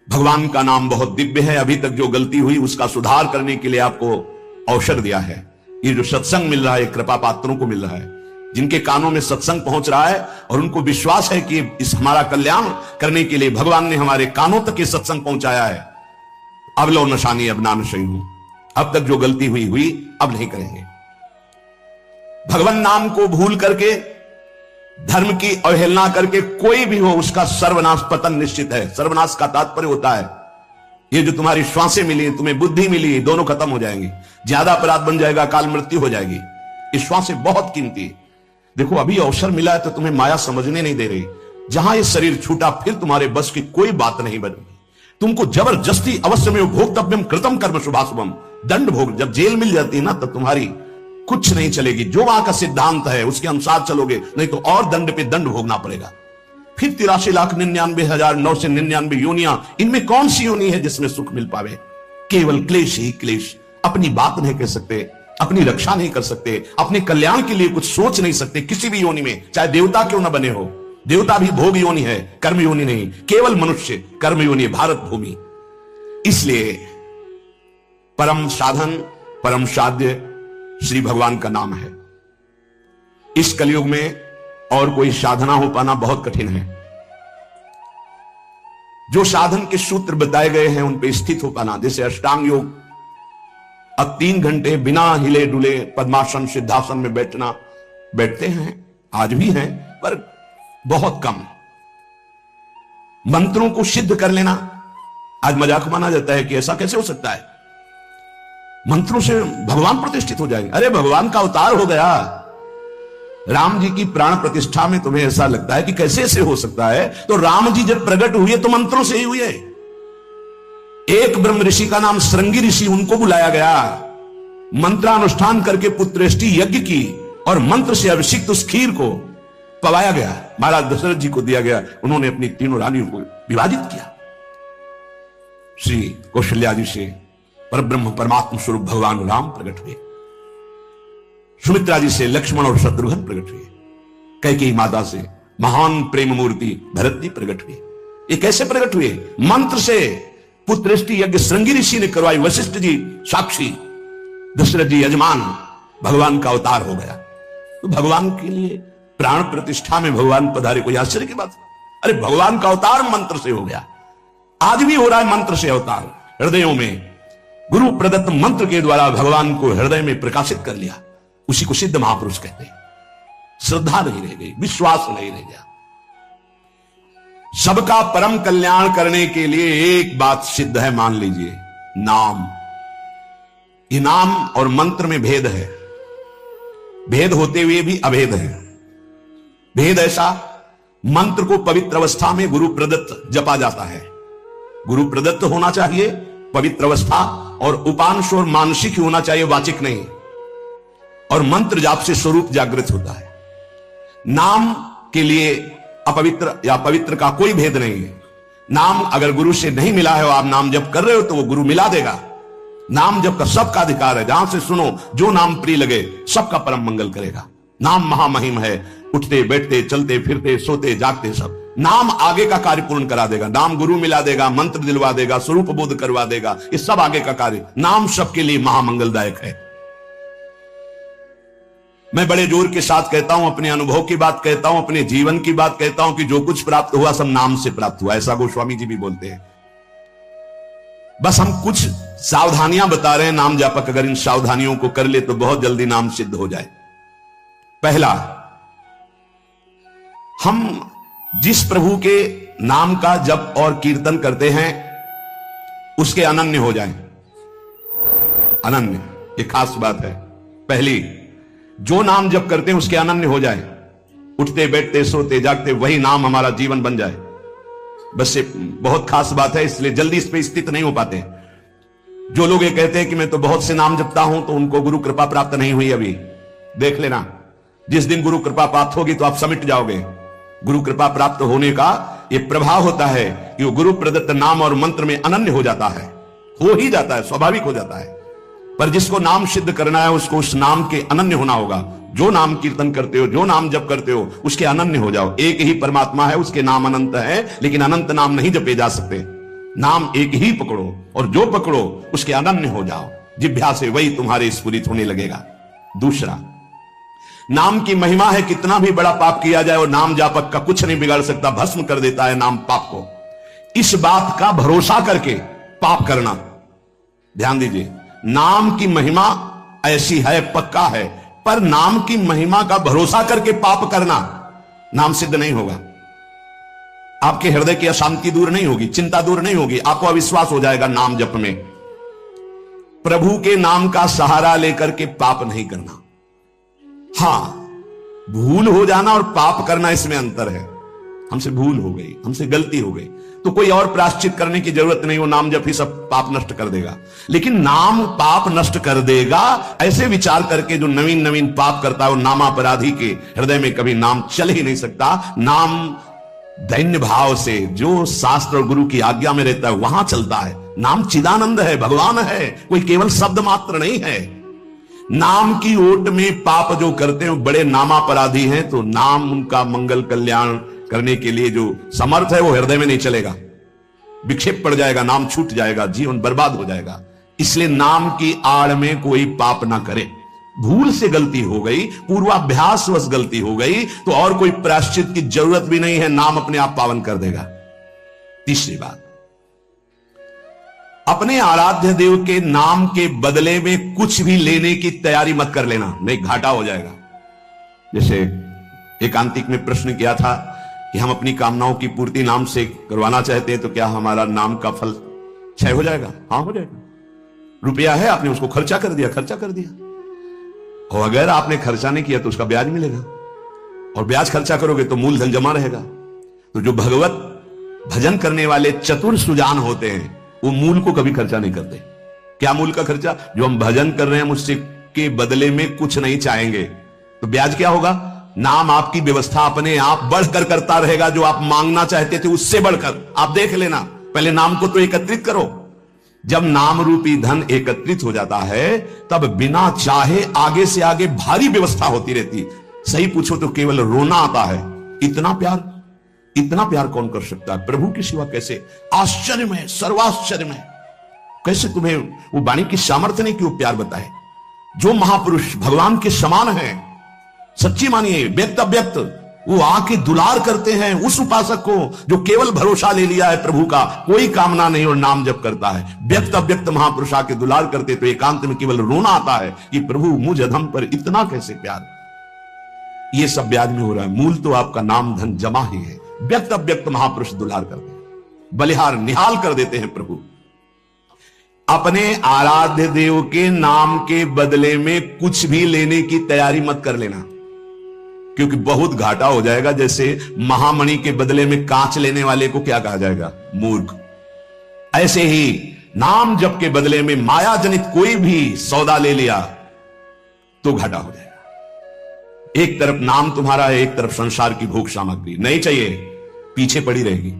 भगवान का नाम बहुत दिव्य है। अभी तक जो गलती हुई उसका सुधार करने के लिए आपको अवसर दिया है। ये जो सत्संग मिल रहा है कृपा पात्रों को मिल रहा है, जिनके कानों में सत्संग पहुंच रहा है और उनको विश्वास है कि इस हमारा कल्याण करने के लिए भगवान ने हमारे कानों तक ये सत्संग पहुंचाया है। अब लो नशानी अब ना नशई हूं, अब तक जो गलती हुई अब नहीं करेंगे। भगवान नाम को भूल करके, धर्म की अवहेलना करके कोई भी हो उसका सर्वनाश पतन निश्चित है। सर्वनाश का तात्पर्य होता है ये जो तुम्हारी श्वासें मिली, तुम्हें बुद्धि मिली, दोनों खत्म हो जाएंगी, ज्यादा अपराध बन जाएगा, काल मृत्यु हो जाएगी। ये श्वासें बहुत कीमती है। देखो अभी अवसर मिला है तो तुम्हें माया समझने नहीं दे रही। जहां ये शरीर छूटा फिर तुम्हारे बस की कोई बात नहीं बनेगी। तुमको जबरदस्ती अवश्य में भोक्तव्यम कृतम कर्म शुभाशुभम, दंड भोग। जब जेल मिल जाती है ना तब तुम्हारी कुछ नहीं चलेगी। जो वहां का सिद्धांत है उसके अनुसार चलोगे, नहीं तो और दंड पे दंड भोगना पड़ेगा। फिर 83,99,999 योनियां, इनमें कौन सी योनि है जिसमें सुख मिल पावे? केवल क्लेश ही क्लेश। अपनी बात नहीं कह सकते, अपनी रक्षा नहीं कर सकते, अपने कल्याण के लिए कुछ सोच नहीं सकते किसी भी योनि में, चाहे देवता क्यों ना बने हो। देवता भी भोग योनि है, कर्म योनि नहीं। केवल मनुष्य कर्म योनि, भारत भूमि। इसलिए परम साधन, परम साध्य श्री भगवान का नाम है। इस कलयुग में और कोई साधना हो पाना बहुत कठिन है। जो साधन के सूत्र बताए गए हैं उन पे स्थित हो पाना, जैसे अष्टांग योग, अब 3 घंटे बिना हिले डुले पद्मासन सिद्धासन में बैठते हैं, आज भी हैं, पर बहुत कम। मंत्रों को सिद्ध कर लेना आज मजाक माना जाता है कि ऐसा कैसे हो सकता है, मंत्रों से भगवान प्रतिष्ठित हो जाएंगे। अरे भगवान का अवतार हो गया। राम जी की प्राण प्रतिष्ठा में तुम्हें ऐसा लगता है कि कैसे ऐसे हो सकता है? तो राम जी जब प्रकट हुए तो मंत्रों से ही हुए। एक ब्रह्म ऋषि का नाम श्रृंगी ऋषि, उनको बुलाया गया, मंत्रानुष्ठान करके पुत्रेष्टि यज्ञ की और मंत्र से अभिषिक्त उस खीर को पवाया गया, महाराज दशरथ जी को दिया गया। उन्होंने अपनी 3 रानियों को विभाजित किया। श्री कौशल्या जी से परब्रह्म परमात्मा स्वरूप भगवान राम प्रकट हुए। सुमित्रा जी से लक्ष्मण और शत्रुघ्न प्रकट हुए। कैकेयी माता से महान प्रेम मूर्ति भरत जी प्रकट हुए। ये कैसे प्रकट हुए? मंत्र से। पुत्रेष्टि यज्ञ श्रृंगी ऋषि ने करवाई, वशिष्ठ जी साक्षी, दशरथ जी यजमान, भगवान का अवतार हो गया। तो भगवान के लिए प्राण प्रतिष्ठा में भगवान पधारे, कोई आश्चर्य की बात? अरे भगवान का अवतार मंत्र से हो गया। आज भी हो रहा है मंत्र से अवतार। हृदयों में गुरु प्रदत्त मंत्र के द्वारा भगवान को हृदय में प्रकाशित कर लिया। उसी को सिद्ध महापुरुष कहते हैं। श्रद्धा नहीं रह गई, विश्वास नहीं रह गया। सबका परम कल्याण करने के लिए एक बात सिद्ध है, मान लीजिए, नाम। ये नाम और मंत्र में भेद है। भेद होते हुए भी अभेद है। भेद ऐसा, मंत्र को पवित्र अवस्था में गुरु प्रदत्त जपा जाता है। गुरु प्रदत्त होना चाहिए, पवित्र अवस्था, और उपांश और मानसिक होना चाहिए, वाचिक नहीं। और मंत्र जाप से स्वरूप जागृत होता है। नाम के लिए अपवित्र या पवित्र का कोई भेद नहीं है। नाम अगर गुरु से नहीं मिला है और आप नाम जप कर रहे हो तो वो गुरु मिला देगा। नाम जप का सबका अधिकार है। जहां से सुनो, जो नाम प्रिय लगे, सबका परम मंगल करेगा। नाम महामहिम है। उठते बैठते चलते फिरते सोते जागते सब नाम आगे का कार्य पूर्ण करा देगा। नाम गुरु मिला देगा, मंत्र दिलवा देगा, स्वरूप बोध करवा देगा। ये सब आगे का कार्य। नाम सबके लिए महामंगलदायक है। मैं बड़े जोर के साथ कहता हूं, अपने अनुभव की बात कहता हूं, अपने जीवन की बात कहता हूं कि जो कुछ प्राप्त हुआ सब नाम से प्राप्त हुआ। ऐसा गोस्वामी जी भी बोलते हैं। बस हम कुछ सावधानियां बता रहे हैं। नाम जापक अगर इन सावधानियों को कर ले तो बहुत जल्दी नाम सिद्ध हो जाए। पहला, हम जिस प्रभु के नाम का जप और कीर्तन करते हैं उसके अनन्य हो जाएं। अनन्य, ये खास बात है। पहली, जो नाम जप करते हैं उसके अनन्य हो जाए। उठते बैठते सोते जागते वही नाम हमारा जीवन बन जाए। बस ये बहुत खास बात है, इसलिए जल्दी इस पे स्थित नहीं हो पाते। जो लोग ये कहते हैं कि मैं तो बहुत से नाम जपता हूं, तो उनको गुरु कृपा प्राप्त नहीं हुई अभी। देख लेना, जिस दिन गुरु कृपा प्राप्त होगी तो आप समिट जाओगे। गुरु कृपा प्राप्त होने का यह प्रभाव होता है कि वो गुरु प्रदत्त नाम और मंत्र में अनन्य हो जाता है। हो ही जाता है, स्वाभाविक हो जाता है। पर जिसको नाम सिद्ध करना है उसको उस नाम के अनन्य होना होगा। जो नाम कीर्तन करते हो, जो नाम जप करते हो, उसके अनन्य हो जाओ। एक ही परमात्मा है, उसके नाम अनंत है, लेकिन अनंत नाम नहीं जपे जा सकते। नाम एक ही पकड़ो और जो पकड़ो उसके अनन्य हो जाओ, जिह्वा से वही तुम्हारे स्फुरित होने लगेगा। दूसरा, नाम की महिमा है, कितना भी बड़ा पाप किया जाए और नाम जापक का कुछ नहीं बिगाड़ सकता, भस्म कर देता है नाम पाप को। इस बात का भरोसा करके पाप करना, ध्यान दीजिए, नाम की महिमा ऐसी है, पक्का है, पर नाम की महिमा का भरोसा करके पाप करना नाम सिद्ध नहीं होगा। आपके हृदय की अशांति दूर नहीं होगी, चिंता दूर नहीं होगी, आपको अविश्वास हो जाएगा नाम जप में। प्रभु के नाम का सहारा लेकर के पाप नहीं करना। हां, भूल हो जाना और पाप करना, इसमें अंतर है। हमसे भूल हो गई, हमसे गलती हो गई, तो कोई और प्रायश्चित करने की जरूरत नहीं, वो नाम जप ही सब पाप नष्ट कर देगा। लेकिन नाम पाप नष्ट कर देगा, ऐसे विचार करके जो नवीन नवीन पाप करता है, वो नामापराधी के हृदय में कभी नाम चल ही नहीं सकता। नाम दैन्य भाव से जो शास्त्र और गुरु की आज्ञा में रहता है वहां चलता है। नाम चिदानंद है, भगवान है, कोई केवल शब्द मात्र नहीं है। नाम की ओट में पाप जो करते हैं बड़े नामापराधी हैं, तो नाम उनका मंगल कल्याण करने के लिए जो समर्थ है वो हृदय में नहीं चलेगा, विक्षेप पड़ जाएगा, नाम छूट जाएगा, जीवन बर्बाद हो जाएगा। इसलिए नाम की आड़ में कोई पाप ना करे। भूल से गलती हो गई, पूर्वाभ्यासवश गलती हो गई, तो और कोई प्रायश्चित की जरूरत भी नहीं है, नाम अपने आप पावन कर देगा। तीसरी बात, अपने आराध्य देव के नाम के बदले में कुछ भी लेने की तैयारी मत कर लेना, नहीं घाटा हो जाएगा। जैसे एकांतिक में प्रश्न किया था कि हम अपनी कामनाओं की पूर्ति नाम से करवाना चाहते हैं, तो क्या हमारा नाम का फल क्षय हो जाएगा? हां, हो जाएगा। रुपया है, आपने उसको खर्चा कर दिया, और अगर आपने खर्चा नहीं किया तो उसका ब्याज मिलेगा, और ब्याज खर्चा करोगे तो मूलधन जमा रहेगा। तो जो भगवत भजन करने वाले चतुर सुजान होते हैं वो मूल को कभी खर्चा नहीं करते। क्या मूल का खर्चा? जो हम भजन कर रहे हैं उससे के बदले में कुछ नहीं चाहेंगे, तो ब्याज क्या होगा? नाम आपकी व्यवस्था अपने आप बढ़कर करता रहेगा, जो आप मांगना चाहते थे उससे बढ़कर। आप देख लेना, पहले नाम को तो एकत्रित करो। जब नाम रूपी धन एकत्रित हो जाता है तब बिना चाहे आगे से आगे भारी व्यवस्था होती रहती। सही पूछो तो केवल रोना आता है। इतना प्यार कौन कर सकता है प्रभु के सिवा? कैसे? आश्चर्य में, सर्वाश्चर्य में। कैसे तुम्हें वो वाणी की सामर्थ्य नहीं कि वो प्यार बताए? जो महापुरुष भगवान के समान है, सच्ची मानिए, व्यक्त अव्यक्त, वो आके दुलार करते हैं उस उपासक को जो केवल भरोसा ले लिया है प्रभु का, कोई कामना नहीं और नाम जप करता है। व्यक्त अव्यक्त महापुरुष आके दुलार करते तो एकांत में केवल रोना आता है कि प्रभु मुझ अधम पर इतना कैसे प्यार। ये सब ब्याज में हो रहा है, मूल तो आपका नाम धन जमा ही है। व्यक्त अव्यक्त महापुरुष दुलार करते हैं, बलिहार निहाल कर देते हैं प्रभु। अपने आराध्य देव के नाम के बदले में कुछ भी लेने की तैयारी मत कर लेना, क्योंकि बहुत घाटा हो जाएगा। जैसे महामणि के बदले में कांच लेने वाले को क्या कहा जाएगा? मूर्ख। ऐसे ही नाम जप के बदले में माया जनित कोई भी सौदा ले लिया तो घाटा हो जाएगा। एक तरफ नाम तुम्हारा है, एक तरफ संसार की भोग सामग्री नहीं चाहिए, पीछे पड़ी रहेगी।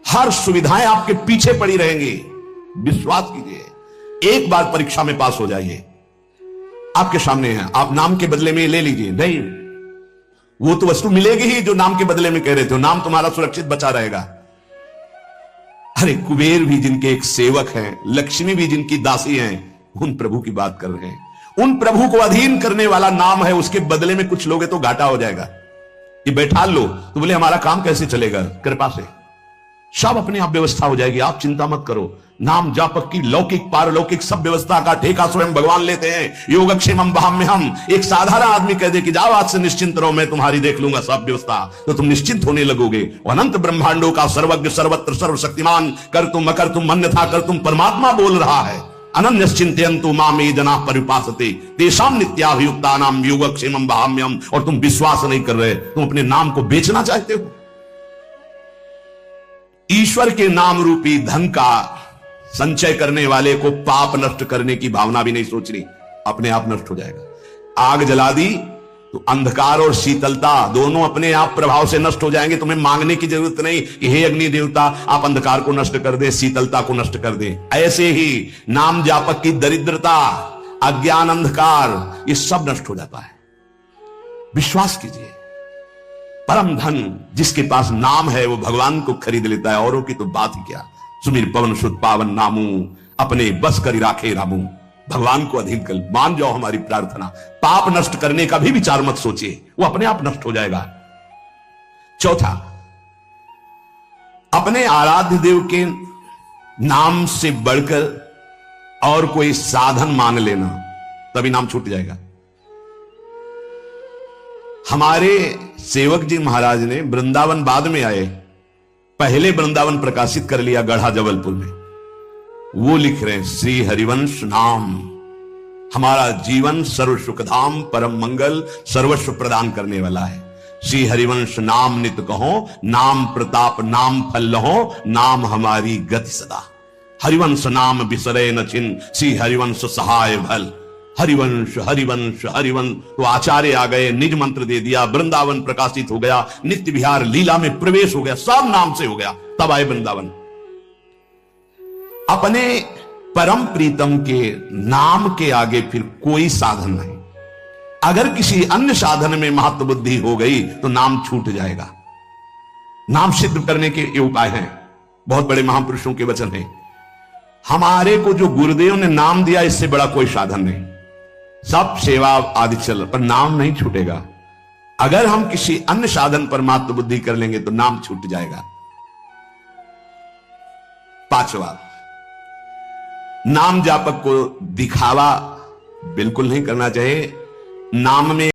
हर सुविधाएं आपके पीछे पड़ी रहेंगी। विश्वास कीजिए, एक बार परीक्षा में पास हो जाइए, आपके सामने है, आप नाम के बदले में ले लीजिए। नहीं, वो तो वस्तु मिलेगी ही जो नाम के बदले में कह रहे थे, नाम तुम्हारा सुरक्षित बचा रहेगा। अरे कुबेर भी जिनके एक सेवक हैं, लक्ष्मी भी जिनकी दासी हैं, उन प्रभु की बात कर रहे हैं। उन प्रभु को अधीन करने वाला नाम है, उसके बदले में कुछ लोगे तो घाटा हो जाएगा। ये बैठा लो तो बोले हमारा काम कैसे चलेगा? कृपा से सब अपने आप व्यवस्था हो जाएगी, आप चिंता मत करो। नाम जापक की लौकिक पारलौकिक सब व्यवस्था का ठेका स्वयं भगवान लेते हैं। योगक्षेमम वहाम्यहम्। एक साधारण आदमी कह दे कि जाओ आज से निश्चिंत रहो, मैं तुम्हारी देख लूंगा सब व्यवस्था, तो तुम निश्चिंत होने लगोगे। अनंत ब्रह्मांडों का सर्वज्ञ सर्वत्र सर्वशक्तिमान कर तुम अकर तुम अन्यथा कर तुम परमात्मा बोल रहा है। अनन्यश्चिन्तयन्तु माम ये जनाः परिपासते तेषां नित्याभियुक्तानां योगक्षेमम वहाम्यहम्। और तुम विश्वास नहीं कर रहे, तुम अपने नाम को बेचना चाहते हो। ईश्वर के नाम रूपी धन का संचय करने वाले को पाप नष्ट करने की भावना भी नहीं सोचनी, अपने आप नष्ट हो जाएगा। आग जला दी तो अंधकार और शीतलता दोनों अपने आप प्रभाव से नष्ट हो जाएंगे। तुम्हें मांगने की जरूरत नहीं कि हे अग्नि देवता आप अंधकार को नष्ट कर दे, शीतलता को नष्ट कर दे। ऐसे ही नाम जापक की दरिद्रता, अज्ञान, अंधकार, ये सब नष्ट हो जाता है। विश्वास कीजिए, परम धन जिसके पास नाम है वो भगवान को खरीद लेता है, औरों की तो बात ही क्या। सुमिर पवन सुत पावन नामू, अपने बस करी राखे रामू। भगवान को अधीन कर मान जाओ हमारी प्रार्थना। पाप नष्ट करने का भी विचार मत सोचिए, वो अपने आप नष्ट हो जाएगा। चौथा, अपने आराध्य देव के नाम से बढ़कर और कोई साधन मान लेना, तभी नाम छूट जाएगा। हमारे सेवक जी महाराज ने वृंदावन बाद में आए, पहले वृंदावन प्रकाशित कर लिया गढ़ा जबलपुर में। वो लिख रहे हैं, श्री हरिवंश नाम हमारा जीवन सर्व सुखधाम परम मंगल सर्वस्व प्रदान करने वाला है। श्री हरिवंश नाम नित कहो, नाम प्रताप नाम फल लहो, नाम हमारी गति सदा। हरिवंश नाम बिसरे न छिन, श्री हरिवंश सहाय भल। हरिवंश हरिवंश हरिवंश। तो आचार्य आ गए, निज मंत्र दे दिया, वृंदावन प्रकाशित हो गया, नित्य विहार लीला में प्रवेश हो गया, सब नाम से हो गया। तब आए वृंदावन। अपने परम प्रीतम के नाम के आगे फिर कोई साधन नहीं। अगर किसी अन्य साधन में महत्व बुद्धि हो गई तो नाम छूट जाएगा। नाम सिद्ध करने के ये उपाय हैं, बहुत बड़े महापुरुषों के वचन हैं। हमारे को जो गुरुदेव ने नाम दिया, इससे बड़ा कोई साधन नहीं। सब सेवा आदि चल, पर नाम नहीं छूटेगा। अगर हम किसी अन्य साधन पर महत्व बुद्धि कर लेंगे तो नाम छूट जाएगा। पांचवा, नाम जापक को दिखावा बिल्कुल नहीं करना चाहिए। नाम में